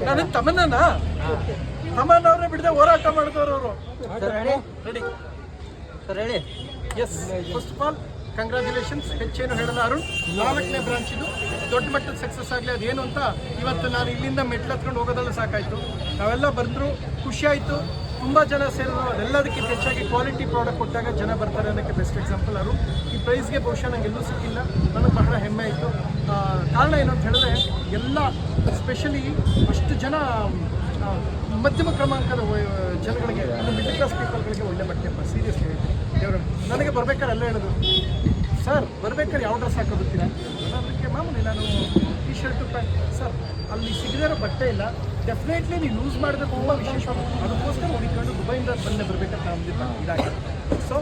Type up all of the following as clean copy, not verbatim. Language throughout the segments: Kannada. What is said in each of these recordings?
ನಾನು ತಮನ್ನ ಅವರೇ ಬಿಡದೆ ಹೋರಾಟ ಮಾಡಿದವರು ಅವರು. ರೆಡಿ ಸರ್ ಹೇಳಿ. Yes, first of all congratulations. ಹೆಚ್ಚೇನು ಹೇಳಲ್ಲ ಅರುಣ್, 4ನೇ ಬ್ರಾಂಚ್ ಇದು ದೊಡ್ಡ ಮಟ್ಟದ ಸಕ್ಸಸ್ ಆಗಲಿ. ಅದೇನು ಅಂತ ಇವತ್ತು ನಾನು ಇಲ್ಲಿಂದ ಮೆಟ್ಲು ಹತ್ಕೊಂಡು ಹೋಗೋದೆಲ್ಲ ಸಾಕಾಯಿತು. ನಾವೆಲ್ಲ ಬಂದರು, ಖುಷಿ ಆಯಿತು. ತುಂಬ ಜನ ಸೇರಿದ್ರು. ಅದೆಲ್ಲದಕ್ಕಿಂತ ಹೆಚ್ಚಾಗಿ ಕ್ವಾಲಿಟಿ ಪ್ರಾಡಕ್ಟ್ ಕೊಟ್ಟಾಗ ಜನ ಬರ್ತಾರೆ ಅನ್ನೋಕ್ಕೆ ಬೆಸ್ಟ್ ಎಕ್ಸಾಂಪಲ್ ಅರುಣ್. ಈ ಪ್ರೈಸ್ಗೆ ಬಹುಶಃ ನಂಗೆ ಎಲ್ಲೂ ಸಿಕ್ಕಿಲ್ಲ, ನನಗೆ ಬಹಳ ಹೆಮ್ಮೆ ಆಯಿತು. ಕಾರಣ ಏನು ಅಂತ ಹೇಳಿದ್ರೆ ಎಲ್ಲ ಸ್ಪೆಷಲಿ ಅಷ್ಟು ಜನ ಮಧ್ಯಮ ಕ್ರಮಾಂಕದ ಜನಗಳಿಗೆ, ಮಿಡ್ಲ್ ಕ್ಲಾಸ್ ಪೀಪಲ್ಗಳಿಗೆ ಒಳ್ಳೆ ಬಟ್ಟೆ. ಸೀರಿಯಸ್ಲಿ ಹೇಳ್ತೀನಿ, ದೇವರು ನನಗೆ ಬರ್ಬೇಕಾದ್ರೆ ಎಲ್ಲ ಹೇಳೋದು, ಸರ್ ಬರ್ಬೇಕಾದ್ರೆ ಯಾವ ಡ್ರೆಸ್ ಹಾಕೋಗುತ್ತೀರಾ? ಅದಕ್ಕೆ ಮಾಮೂಲಿ ನಾನು ಟಿ ಶರ್ಟು ಪ್ಯಾಂಟ್. ಸರ್ ಅಲ್ಲಿ ಸಿಗದಿರೋ ಬಟ್ಟೆ ಇಲ್ಲ, ಡೆಫಿನೆಟ್ಲಿ ನೀವು ಯೂಸ್ ಮಾಡಿದ್ರೆ ತುಂಬ ವಿಶೇಷ. ಅದಕ್ಕೋಸ್ಕರ ಹುಡುಕೊಂಡು ದುಬೈಯಿಂದ ಬಂದೇ ಬರಬೇಕಂತ ನಮ್ಮದಿಲ್ಲ ಇದಾಗಿ. ಸೊ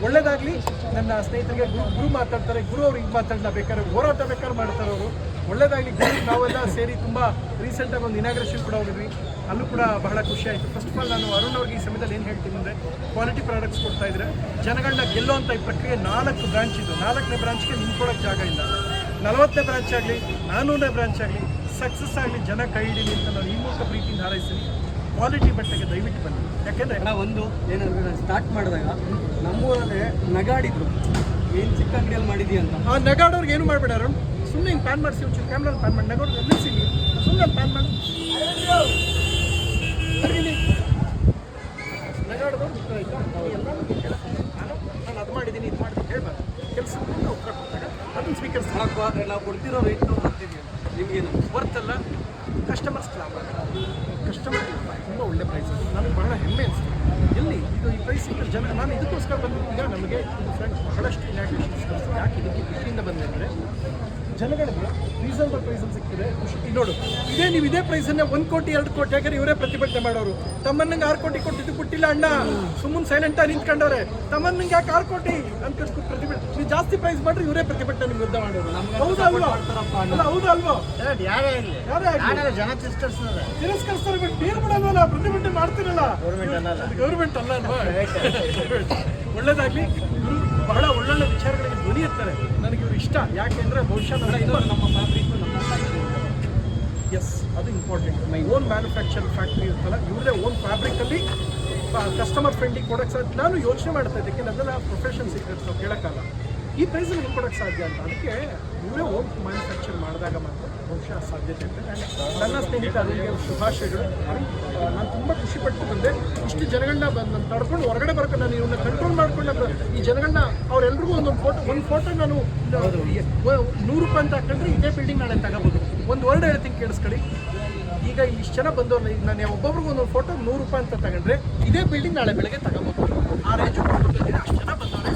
ಒಳ್ಳೇದಾಗಲಿ. ನನ್ನ ಸ್ನೇಹಿತರಿಗೆ ಗುರು ಮಾತಾಡ್ತಾರೆ, ಗುರು ಅವ್ರು ಹಿಂಗೆ ಮಾತಾಡಲ್ಲ, ಬೇಕಾದ್ರೆ ಹೋರಾಟ ಬೇಕಾದ್ರೆ ಮಾಡ್ತಾರೆ ಅವರು. ಒಳ್ಳೇದಾಗಲಿ. ಗುರು ನಾವೆಲ್ಲ ಸೇರಿ ತುಂಬ ರೀಸೆಂಟಾಗಿ ಒಂದು ಇನಾಗ್ರೇಷನ್ ಕೂಡ ಹೋಗಿದ್ವಿ, ಅಲ್ಲೂ ಕೂಡ ಬಹಳ ಖುಷಿ ಆಯಿತು. ಫಸ್ಟ್ ಆಫ್ ಆಲ್ ನಾನು ಅರುಣ್ ಅವ್ರಿಗೆ ಈ ಸಮಯದಲ್ಲಿ ಏನು ಹೇಳ್ತೀನಿ ಅಂದರೆ, ಕ್ವಾಲಿಟಿ ಪ್ರಾಡಕ್ಟ್ಸ್ ಕೊಡ್ತಾ ಇದ್ರೆ ಜನಗಳನ್ನ ಗೆಲ್ಲುವಂಥ ಈ ಪ್ರಕ್ರಿಯೆ 4 ಬ್ರಾಂಚ್ ಇದು. 4ನೇ ಬ್ರಾಂಚ್ಗೆ ನಿಂತ್ಕೊಳ್ಳೋಕ್ಕೆ ಜಾಗ ಇಲ್ಲ. 40ನೇ ಬ್ರಾಂಚ್ ಆಗಲಿ 400ನೇ ಬ್ರಾಂಚ್ ಆಗಲಿ ಸಕ್ಸಸ್ ಆಗಲಿ, ಜನ ಕೈ ಹಿಡೀಲಿ ಅಂತ ನಾನು ಈ ಮೂಲಕ ಪ್ರೀತಿಯಿಂದ ಹಾರೈಸ್ತೀನಿ. ಕ್ವಾಲಿಟಿ ಬಟ್ಟೆಗೆ ದಯವಿಟ್ಟು ಬನ್ನಿ. ಯಾಕೆಂದರೆ ಒಂದು ಏನಂದ್ರೆ ನಾನು ಸ್ಟಾರ್ಟ್ ಮಾಡಿದಾಗ ನಮ್ಮೂರಲ್ಲೇ ನಗಾಡಿದ್ರು, ಏನು ಚಿಕ್ಕ ಅಂಗಡಿಯಲ್ಲಿ ಮಾಡಿದ್ದೀವಿ ಅಂತ. ಆ ನಗಾಡೋರ್ಗೆ ಏನು ಮಾಡಬೇಡ ಅರುಣ್, ಸುಮ್ಮನೆ ಹಿಂಗೆ ಪ್ಯಾನ್ ಮಾಡಿಸಿ ಒಂಚೂರು ಕ್ಯಾಮ್ರಾ ಪ್ಯಾನ್ ಮಾಡಿ ನಗೋರ್ಗೆ ನಿಲ್ಲಿಸಿ, ಸುಮ್ಮನೆ ಪ್ಯಾನ್ ಮಾಡಿ ನಗಾಡೋದು ಆಯಿತಾ. ನಾನು ಅದು ಮಾಡಿದ್ದೀನಿ, ಇದು ಮಾಡಿದ್ದೀನಿ ಹೇಳ್ಬಾರ್ದು. ಕೆಲಸ ಉತ್ತರ ಕೊಟ್ಟಾಗ ಅದನ್ನು ಸ್ವೀಕರಿಸ್ತಾರೆ. ನಾವು ಕೊಡ್ತಿರೋ ರೇಟ್ ಬರ್ತೀವಿ, ನಿಮಗೇನು ಬರ್ತಲ್ಲ, ಕಸ್ಟಮರ್ಸ್ ಲಾಭ. ಕಸ್ಟಮರ್ ತುಂಬ ಒಳ್ಳೆ ಪ್ರೈಸ್. ನನಗೆ ಬಹಳ ಹೆಮ್ಮೆ ಅನಿಸ್ತು. ಎಲ್ಲಿ ಇದು ಈ ಪ್ರೈಸ್ ಸಿಕ್ಕ ಜನ, ನಾನು ಇದಕ್ಕೋಸ್ಕರ ಬಂದು ಈಗ ನಮಗೆ ಫ್ರೆಂಡ್ಸ್ ಬಹಳಷ್ಟು ಇನಾಗ್ರೇಷನ್ಸ್ ಯಾಕೆ ಇದಕ್ಕೆ ಖುಷಿಯಿಂದ ಬಂದೆ ಅಂದರೆ, ಜನಗಳಿಗೆ ರೀಸನಬಲ್ ಪ್ರೈಸಲ್ಲಿ ಸಿಗ್ತದೆ. ನೋಡು, ನೀವು ಇದೇ ಪ್ರೈಸನ್ನೇ 1 ಕೋಟಿ 2 ಕೋಟಿ ಯಾಕಂದ್ರೆ ಇವರೇ ಪ್ರತಿಭಟನೆ ಮಾಡೋರು. ತಮ್ಮನ್ನಂಗೆ 6 ಕೋಟಿ ಕೊಟ್ಟಿದ್ದು ಕೊಟ್ಟಿಲ್ಲ ಅಣ್ಣ, ಸುಮ್ಮನೆ ಸೈಲೆಂಟಾಗಿ ನಿಂತ್ಕೊಂಡವ್ರೆ. ತಮ್ಮನ್ನಂಗೆ ಯಾಕೆ 6 ಕೋಟಿ ಅಂತ ಪ್ರತಿಭಟನೆ, ನೀವು ಜಾಸ್ತಿ ಪ್ರೈಸ್ ಮಾಡ್ರಿ ಇವರೇ ಪ್ರತಿಭಟನೆ ನಿಮ್ಮ ವಿರುದ್ಧ ಮಾಡೋರು. ಹೌದಾ ಅಲ್ವಾ? ಹೌದಾ ಅಲ್ವಾ? ಯಾರೇ ಜನ ತಿರಸ್ಕರಿಸ್ತಾರೆ, ಬಟ್ ನೀರು ಬಿಡಲ್ವಲ್ಲ, ಪ್ರತಿಭಟನೆ ಮಾಡ್ತಿರಲ್ಲ. ಗೌರ್ಮೆಂಟ್ ಅಲ್ಲ ಅಲ್ವಾ? ಒಳ್ಳೇದಾಗ್ಲಿ. ಇವರು ಬಹಳ ಒಳ್ಳೊಳ್ಳೆ ವಿಚಾರಗಳಿಗೆ ಧ್ವನಿ ಇರ್ತಾರೆ. ನನಗೆ ಇವರು ಇಷ್ಟ. ಯಾಕೆಂದರೆ ಬಹುಶಃ ನಮ್ಮ ಫ್ಯಾಬ್ರಿಕ್ ಎಸ್ ಅದು important. My own manufacture factory ಇರ್ತಲ್ಲ, ಇವರೇ ಓನ್ ಫ್ಯಾಬ್ರಿಕಲ್ಲಿ ಕಸ್ಟಮರ್ ಫ್ರೆಂಡ್ಲಿ ಕೊಡೋಕ್ಕೆ ಸಾಧ್ಯ. ನಾನು ಯೋಚನೆ ಮಾಡ್ತಾ ಇದ್ದಕ್ಕೆ ಅದೆಲ್ಲ ಪ್ರೊಫೆಷನ್ ಸೀಕ್ರೆಟ್ಸ್ ನಾವು ಕೇಳೋಕ್ಕಲ್ಲ, ಈ ಪ್ರೈಸಲ್ಲಿ ಹೆಂಗೆ ಕೊಡೋಕ್ಕೆ ಸಾಧ್ಯ ಅಂತ. ಅದಕ್ಕೆ ಇವರೇ ಓನ್ ಮ್ಯಾನುಫ್ಯಾಕ್ಚರ್ ಮಾಡಿದಾಗ ಮಾತ್ರ ಬಹುಶಃ ಸಾಧ್ಯತೆ ಇದೆ. ನನ್ನ ಸ್ನೇಹಿತ ಅದಕ್ಕೆ ಶುಭಾಶಯಗಳು. ನಾನು ತುಂಬ ಖುಷಿಪಟ್ಟು ಬಂದೆ. ಇಷ್ಟು ಜನಗಳನ್ನ ನಾನು ತಡ್ಕೊಂಡು ಹೊರಗಡೆ ಬರ್ಕೊಂಡು ನಾನು ಇವನ್ನ ಕಂಟ್ರೋಲ್ ಮಾಡ್ಕೊಂಡು ಈ ಜನಗಳನ್ನ ಅವರೆಲ್ರಿಗೂ ಒಂದು ಫೋಟೋ ನಾನು 100 ರೂಪಾಯಿ ಅಂತ ಹಾಕೊಂಡ್ರೆ ಇದೇ ಬಿಲ್ಡಿಂಗ್ ನಾಳೆ ತಗೋಬೋದು. ಒಂದು ವರ್ಡ್ ಹೇಳ್ತೀನಿ ಕೇಳಿಸ್ಕೊಳ್ಳಿ. ಈಗ ಇಷ್ಟು ಜನ ಬಂದವ್ರನ್ನ ಈಗ ನಾನು ಒಬ್ಬೊಬ್ರಿಗೆ ಒಂದೊಂದು ಫೋಟೋ 100 ರೂಪಾಯಿ ಅಂತ ತಗೊಂಡ್ರೆ ಇದೇ ಬಿಲ್ಡಿಂಗ್ ನಾಳೆ ಬೆಳಗ್ಗೆ ತಗೋಬೋದು. ಆ ರೇಂಜು ಕೊಟ್ಟಿದ್ದೀನಿ. ಅಷ್ಟು ಜನ ಬಂದವರೆ.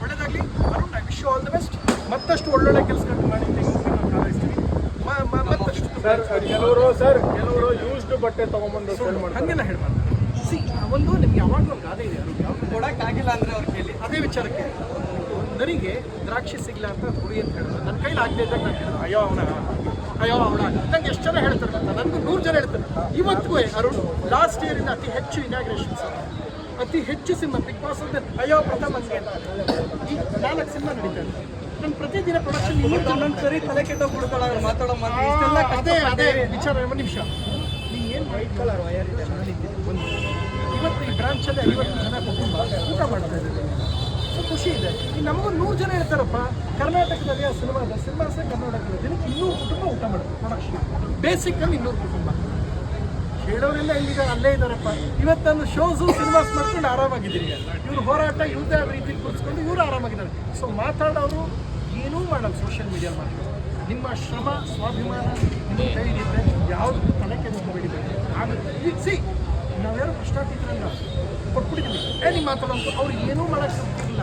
ಒಳ್ಳೆಯದಾಗಲಿ Arun, I wish you all the best. ಮತ್ತಷ್ಟು ಒಳ್ಳೊಳ್ಳೆ ಕೆಲಸಗಳನ್ನು ಮಾಡಿದ್ದೀನಿ ಹಾರೈಸ್ತೀನಿ. ಮತ್ತಷ್ಟು ಕೆಲವರು ಯೂಸ್ಡ್ ಬಟ್ಟೆ ತೊಗೊಂಬಂದು ಹಾಗೆಲ್ಲ ಹೇಳ್ಬಾರ್ದು. ಒಂದು ನಿಮ್ಗೆ ಯಾವಾಗಲೂ ಒಂದು ಗಾದೆ ಇದೆ, ಯಾವುದು ಕೊಡೋಕ್ಕಾಗಿಲ್ಲ ಅಂದರೆ ಅವ್ರ ಕೈಲಿ ಅದೇ ವಿಚಾರಕ್ಕೆ ನನಗೆ ದ್ರಾಕ್ಷಿ ಸಿಗಲ್ಲ ಅಂತ ಗುರಿ ಅಂತ ಹೇಳಿದ್ರು. ನನ್ನ ಕೈಲಿ ಆಗದೆ ಇದ್ದಾಗ ನಾನು ಹೇಳಿದ್ರು, ಅಯ್ಯೋ ಅವಳ ನಂಗೆ ಎಷ್ಟು ಜನ ಹೇಳ್ತಾರೆ ಅಂತ. ನನಗೂ 100 ಜನ ಹೇಳ್ತಾರೆ ಇವತ್ತಿಗೂ. ಅರುಣ್, ಲಾಸ್ಟ್ ಇಯರಿಂದ ಅತಿ ಹೆಚ್ಚು ಇನಾಗ್ರೇಷನ್ಸ್, ಅತಿ ಹೆಚ್ಚು ಸಿನಿಮಾ ಬಿಗ್ ಬಾಸ್ ಅಂತ ಅಯ್ಯೋ ಪ್ರಥಮ ಹಂಗೆ ಅಂತ ಈ 4 ಸಿನಿಮಾ ನಡೀತಾ ಇದೆ. ನಾನು ಪ್ರತಿದಿನ ಪ್ರೊಡಕ್ಷನ್ ಇನ್ನೊಂದು ಸರಿ ತಲೆ ಕೆಟ್ಟೋಗ್ಬಿಡ್ತಾಳೆ ಅವ್ರು ಮಾತಾಡೋ ಮಾತು. ಅದೇ ವಿಚಾರ. ಒಂದು ನಿಮಿಷ, ನೀವು ಏನು ವೈಟ್ ಕಲರ್ ವಯರ್ ಇದೆ ಒಂದು ಇವತ್ತು ಈ ಬ್ರಾಂಚಲ್ಲಿ 50 ಜನ ಕುಟುಂಬ ಊಟ ಮಾಡ್ತಾ ಇದ್ದಾರೆ. ಸೊ ಖುಷಿ ಇದೆ. ಈಗ ನಮಗೂ 100 ಜನ ಇರ್ತಾರಪ್ಪ ಕರ್ನಾಟಕದಲ್ಲಿ. ಆ ಸಿನಿಮಾಸೇ ಕರ್ನಾಟಕದ ದಿನಕ್ಕೆ 200 ಕುಟುಂಬ ಊಟ ಮಾಡುತ್ತೆ ಪ್ರೊಡಕ್ಷನ್. ಬೇಸಿಕ್ಕಲ್ಲಿ 200 ಕುಟುಂಬ. ಹೇಳೋರೆಲ್ಲ ಇಲ್ಲಿದ್ದಾರೆ, ಅಲ್ಲೇ ಇದ್ದಾರಪ್ಪ. ಇವತ್ತು ನಾನು ಶೋಸು ಸಿನಿಮಾಸ್ ಮಾಡ್ಕೊಂಡು ಆರಾಮಾಗಿದ್ದೀನಿ. ಇವ್ರು ಹೋರಾಟ ಇವ್ರದೇ ರೀತಿ ಕೂರಿಸ್ಕೊಂಡು ಇವರು ಆರಾಮಾಗಿದ್ದಾರೆ. ಸೊ ಮಾತಾಡೋರು ಏನೂ ಮಾಡಲ್ಲ ಸೋಷಿಯಲ್ ಮೀಡಿಯಾ ಮಾಡ್ತಾರೆ. ನಿಮ್ಮ ಶ್ರಮ ಸ್ವಾಭಿಮಾನ ನಿಮ್ಮ ಕೈ ಹಿಡಿದ್ರೆ ಯಾವುದು ತಲೆ ಕೆಡಿಸ್ಕೊಬೇಡಿದ್ದಾರೆ. ಆಗುತ್ತೆ ಸಿ, ನಾವ್ಯಾರು ಕಷ್ಟಾತಿದ್ರಲ್ಲ ಕೊಟ್ಬಿಟ್ಟಿದ್ದೀವಿ. ನೀವು ಮಾತಾಡೋಂಥ ಅವ್ರು ಏನೂ ಮಾಡೋಕ್ಕಾಗ್ತಿಲ್ಲ,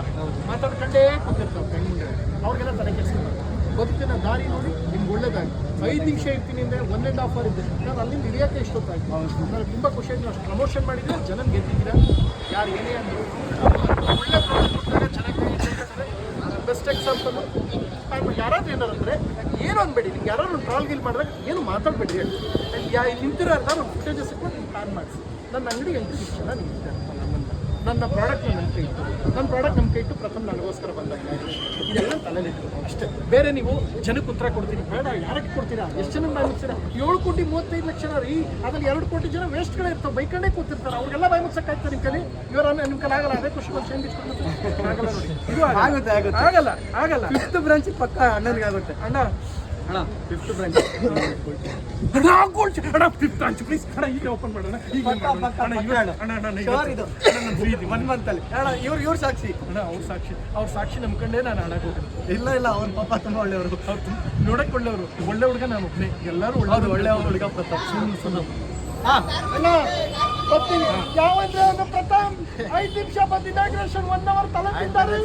ಮಾತಾಡ್ಕೊಂಡೇ ಕೂತಿರ್ತಾರೆ ಕಣ್ಮುಂದೆ. ಅವ್ರಿಗೆಲ್ಲ ತಲೆ ಕೆಡಿಸ್ಕೊಬಾರ್ದು. ಬದುಕಿನ ದಾರಿ ನೋಡಿ ನಿಮ್ಗೆ ಒಳ್ಳೇದಾಗಿ 5 ನಿಮಿಷ ಇರ್ತೀನಿ ಅಂದರೆ 1.5 hour ಇದೆ. ನಾನು ಅಲ್ಲಿಂದ ಇಳಿಯೋಕ್ಕೆ ಇಷ್ಟೊತ್ತಾಯ್ತು. ನನಗೆ ತುಂಬ ಖುಷಿ ಆಯಿತು. ಅಷ್ಟು ಪ್ರಮೋಷನ್ ಮಾಡಿದರೆ ಜನ ಗೆದ್ದಿದ್ದೀರಾ. ಯಾರು ಏನೇ ಅಂದರು ಒಳ್ಳೆ ಪ್ರಾಡಕ್ಟ್ ಕೊಟ್ಟಾಗ ಚೆನ್ನಾಗಿ ಬೆಸ್ಟ್ ಎಕ್ಸಾಂಪಲ್. ಯಾರಾದ್ರೂ ಏನಾರು ಅಂದರೆ ಏನು ಅನ್ಬೇಡಿ. ನಿಮ್ಗೆ ಯಾರು ಒಂದು ಟ್ರಾಲ್ ಗೀಲ್ ಮಾಡಿದಾಗ ಏನು ಮಾತಾಡಬೇಡಿ. ನಿಂತಿರೋ ಒಂದು ಫುಟೇಜಸ್ ಇಟ್ಕೊಂಡು ನೀವು ಪ್ಲಾನ್ ಮಾಡಿಸಿ. ನನ್ನ ಅಂಗಡಿ ಎಂಟ್ರಿ ಇಷ್ಟ ನಿಂತಿದ್ದಾರೆ ನಮ್ಮನ್ನು ನನ್ನ ಪ್ರಾಡಕ್ಟ್ ನನ್ನ ಕೈ ಇಟ್ಟು ನನ್ನ ಪ್ರಾಡಕ್ಟ್ ನಮ್ಮ ಕೈ ಇಟ್ಟು ಪ್ರಥಮ ನನಗೋಸ್ಕರ ಬಂದಾಗ ಇದೆಲ್ಲ ತಲೆಲಿಟ್ಟು ಅಷ್ಟೇ. ಬೇರೆ ನೀವು ಜನಕ್ಕೆ ಉತ್ತರ ಕೊಡ್ತೀನಿ ಬೇಡ, ಯಾರಕ್ಕೆ ಕೊಡ್ತೀರಾ? ಎಷ್ಟು ಜನ ಬಾಯಿ ಮುಗಿಸ್ತೀರಾ? 7,35,00,000 ರೀ, ಅದ್ರಲ್ಲಿ 2 ಕೋಟಿ ಜನ ವೇಸ್ಟ್ಗಳೇ ಇರ್ತಾವೆ, ಬೈಕಂಡೇ ಕೂತಿರ್ತಾರೆ, ಅವ್ರಿಗೆಲ್ಲ ಬಾಯಿ ಮುಗ್ಸಕ್ಕಾಯ್ತಾರೆ ನಿಮ್ಮ ಕಲಿ? ನಿಮ್ಮ ಕಲೆ ಆಗಲ್ಲ. ಅದೇ ಖುಷಿ ಬಂದು ಆಗಲ್ಲ ನೋಡಿ, ಇದು ಆಗುತ್ತೆ ಆಗುತ್ತೆ ಆಗಲ್ಲ ಆಗಲ್ಲ. 5th ಬ್ರಾಂಚ್ ಪಕ್ಕ ಅಣ್ಣನಿಗೆ ಆಗುತ್ತೆ. ಅಣ್ಣ ಅಣ್ಣ 5th ಬ್ರಾಂಚ್ ಅಣ್ಣ 5th ಬ್ರಾಂಚ್ ಪ್ಲೀಸ್ ಅಣ್ಣ, ಈಗ ಓಪನ್ ಮಾಡೋಣ. ಈಗ ಶೋರ್ ಇದು 1 ಮಂತ್ ಅಲ್ಲಿ ಅಣ್ಣ. ಇವ್ರು ಸಾಕ್ಷಿ ಅಣ್ಣ, ಅವ್ರ ಸಾಕ್ಷಿ ನಂಬ್ಕೊಂಡೇ ನಾನು ಹಣ ಹೋಗೋದು. ಇಲ್ಲ ಅವ್ರ ಪಾಪ ತುಂಬಾ ಒಳ್ಳೆಯವರು, ಅವ್ರು ನೋಡಕ್ ಒಳ್ಳೆಯವರು, ಒಳ್ಳೆ ಹುಡುಗ ನಾನು ಒಬ್ಬನೇ, ಎಲ್ಲರೂ ಒಳ್ಳೆ ಹುಡುಗ ಪ್ರತಾಪ್. ಅಣ್ಣ ಬರ್ತೀನಿ. ಯಾವಂದ್ರೆ ಒಂದು ಪ್ರಥಮ್ 5 ನಿಮಿಷ ಬಂದು ಇನಾಗ್ರೇಷನ್ 1 ಅವರ್ ತಲೆ ತಿಂತಾರೆ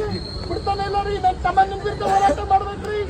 ಬಿಡ್ತಾನೆ ಇಲ್ಲ ರೀ. ನನ್ನ ತಮ್ಮ ನಿಮ್ಗಿಂತ ಹೋರಾಟ ಮಾಡ್ಬೇಕ್ರಿ.